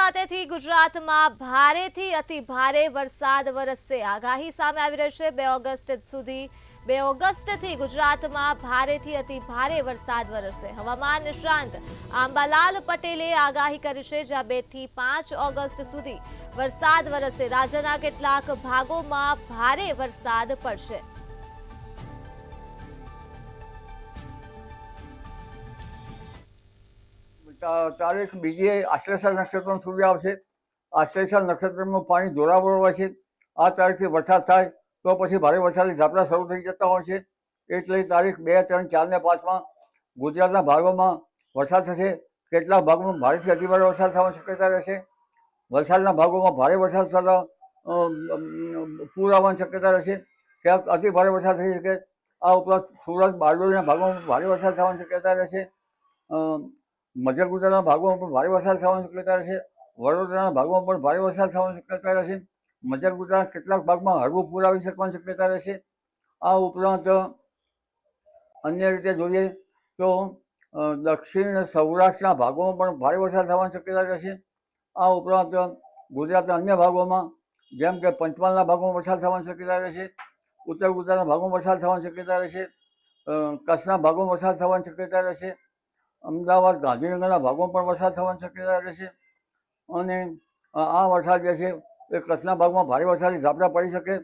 ખાતેથી ગુજરાતમાં ભારેથી અતિ ભારે વરસાદ વરસશે। આગાહી સામે આવી રહી છે। 2 ઓગસ્ટ સુધી 2 ઓગસ્ટથી ગુજરાતમાં ભારેથી અતિ ભારે વરસાદ વરસશે। હવામાન નિષ્ણાંત આંબાલાલ પટેલે આગાહી કરી છે, જ્યાં 2 થી 5 ઓગસ્ટ સુધી વરસાદ વરસશે। રાજ્યના કેટલાક ભાગોમાં ભારે વરસાદ પડશે। તારીખ બીજી આશ્લેષા નક્ષત્રનો સૂર્ય આવશે। આશ્લેષા નક્ષત્રનું પાણી જોરાવર હોય છે। આ તારીખથી વરસાદ થાય તો પછી ભારે વરસાદની ઝાપટા શરૂ થઈ જતા હોય છે। એટલે તારીખ 2, 3, 4 ને 5માં ગુજરાતના ભાગોમાં વરસાદ થશે। કેટલાક ભાગોમાં ભારેથી અતિભારે વરસાદ થવાની શક્યતા રહેશે। વલસાડના ભાગોમાં ભારે વરસાદ થતા પૂર આવવાની શક્યતા રહેશે। ક્યાંક અતિ ભારે વરસાદ થઈ શકે। આ ઉપરાંત સુરત, બારડોલીના ભાગોમાં ભારે વરસાદ થવાની શક્યતા રહેશે। મધ્ય ગુજરાતના ભાગોમાં પણ ભારે વરસાદ થવાની શક્યતા રહેશે। વડોદરાના ભાગોમાં પણ ભારે વરસાદ થવાની શક્યતા રહેશે। મધ્ય ગુજરાતના કેટલાક ભાગમાં હળવું પૂર આવી શકવાની શક્યતા રહેશે। આ ઉપરાંત અન્ય રીતે જોઈએ તો દક્ષિણ સૌરાષ્ટ્રના ભાગોમાં પણ ભારે વરસાદ થવાની શક્યતા રહેશે। આ ઉપરાંત ગુજરાતના અન્ય ભાગોમાં જેમ કે પંચમહાલના ભાગોમાં વરસાદ થવાની શક્યતા રહેશે। ઉત્તર ગુજરાતના ભાગોમાં વરસાદ થવાની શક્યતા રહેશે। કચ્છના ભાગોમાં વરસાદ થવાની શક્યતા રહેશે। અમદાવાદ, ગાંધીનગરના ભાગોમાં પણ વરસાદ થવાની શક્યતા રહેશે। અને આ વરસાદ જે છે એ કચ્છના ભાગમાં ભારે વરસાદની ઝાપટા પડી શકે।